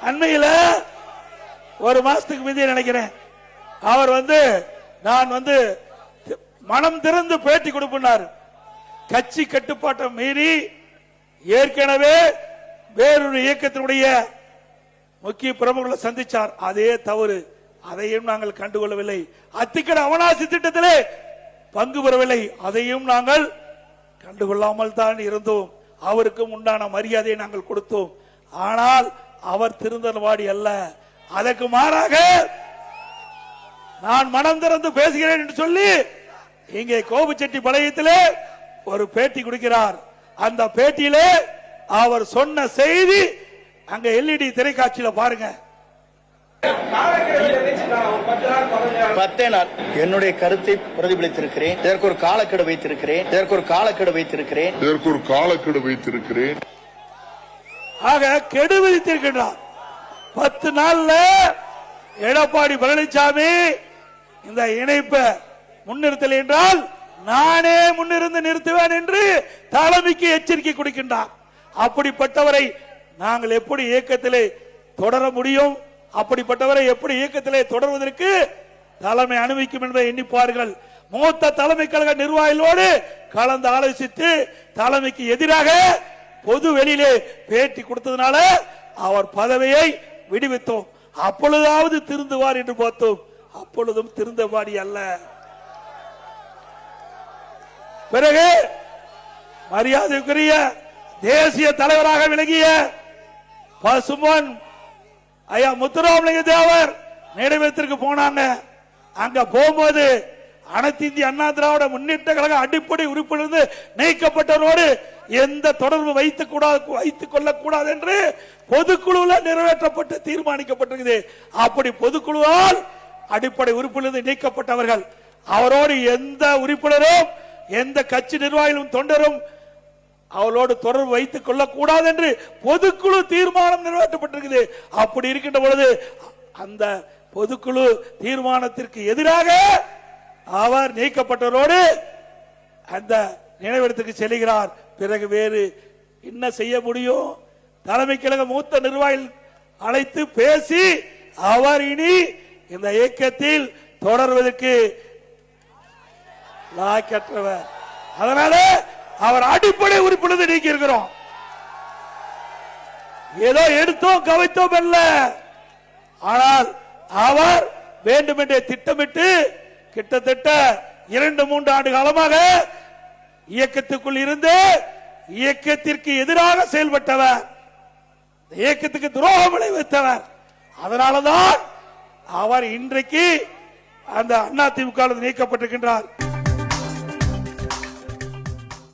அண்மையில ஒரு மாசத்துக்கு மீதி நினைக்கிறேன், அவர் நான் மனம் திறந்து பேட்டி கொடுப்பார். கட்சி கட்டுப்பாட்டை மீறி ஏற்கனவே வேறொரு இயக்கத்தினுடைய முக்கிய பிரமுகர்களை சந்திச்சார். அதே தவறு, அதையும் நாங்கள் கண்டுகொள்ளவில்லை. அத்திக்கடை அவனாசி திட்டத்திலே பங்கு பெறவில்லை, அதையும் நாங்கள் கண்டுகொள்ளாமல் தான் இருந்தோம். அவருக்கும் உண்டான மரியாதையை நாங்கள் கொடுத்தோம். ஆனால் அவர் திருந்தல்வாடி அல்ல. அதற்கு மாறாக நான் மனம் திறந்து பேசுகிறேன் என்று சொல்லி இங்கே கோபிச்செட்டிப்பாளையத்திலே ஒரு பேட்டி கொடுக்கிறார். அந்த பேட்டியிலே அவர் சொன்ன செய்தி அங்க எல்இடி திரைக்காட்சியில பாருங்க. 10 நாள் என்னுடைய கருத்தை பிரதிபலித்திருக்கிறேன். இதற்கு ஒரு காலக்கெடு வைத்திருக்கிறேன். ஆக கெடு விதித்திருக்கிறார். 10 நாள்ல எடப்பாடி பழனிசாமி இந்த இணைப்பை முன்னிறுத்தல் என்றால் நானே முன்னிருந்து நிறுத்துவேன் என்று தலைமைக்கு எச்சரிக்கை கொடுக்கின்றார். அப்படிப்பட்டவரை நாங்கள் எப்படி இயக்கத்திலே தொடர முடியும்? அப்படிப்பட்டவரை எப்படி இயக்கத்திலே தொடர்வதற்கு தலைமை அனுமதிக்கும் என்பதை எண்ணிப்பார்கள். மூத்த தலைமை கழக நிர்வாகிகளோடு கலந்து ஆலோசித்து தலைமைக்கு எதிராக பொது வெளியிலே பேட்டி கொடுத்ததுனால அவர் பதவியை விடுவித்தோம். அப்பொழுதாவது திருந்துவார் என்று பார்த்தோம். அப்பொழுதும் திருந்தவாடி அல்ல. பிறகு மரியாதைக்குரிய தேசிய தலைவராக விளங்கிய பசுமன் ஐயா முத்துராமலிங்க தேவர் நினைவகத்திற்கு போனாங்க. அங்க போகும்போது அனைத்து இந்திய அண்ணா திராவிட முன்னேற்ற கழக அடிப்படை உறுப்பிலிருந்து நீக்கப்பட்டவரோடு எந்த தொடர்பு வைத்துக் கொள்ளக்கூடாது என்று பொதுக்குழுவில் நிறைவேற்றப்பட்டு தீர்மானிக்கப்பட்டிருக்கிறது. அப்படி பொதுக்குழுவால் அடிப்படை உறுப்பிலிருந்து நீக்கப்பட்டவர்கள் அவரோடு எந்த உறுப்பினரும் எந்த கட்சி நிர்வாகிகளும் தொண்டரும் அவளோடு தொடர்பு வைத்துக் கொள்ளக்கூடாது என்று பொதுக்குழு தீர்மானம் நிறைவேற்றப்பட்டிருக்கிறது. அப்படி இருக்கின்ற பொழுது அந்த பொதுக்குழு தீர்மானத்திற்கு எதிராக அவர் நீக்கப்பட்டவரோடு அந்த நினைவிடத்துக்கு செல்கிறார். பிறகு வேறு என்ன செய்ய முடியும்? தலைமை கழக மூத்த நிர்வாகிகள் அழைத்து பேசி அவர் இனி இந்த இயக்கத்தில் தொடர்வதற்கு லாயக்கற்றவர். அதனால அவர் அடிப்படை உறுப்பினர் நீக்கி இருக்கிறோம். ஏதோ எடுத்தோம் கவித்தோம் அல்ல. ஆனால் அவர் வேண்டுமென்றே திட்டமிட்டு கிட்டத்தட்ட 2-3 ஆண்டு காலமாக இயக்கத்துக்குள் இருந்து இயக்கத்திற்கு எதிராக செயல்பட்டவர், இயக்கத்துக்கு துரோகம் விளைவித்தவர். அதனாலதான் அவர் இன்றைக்கு அந்த அதிமுக நீக்கப்பட்டிருக்கின்றார்.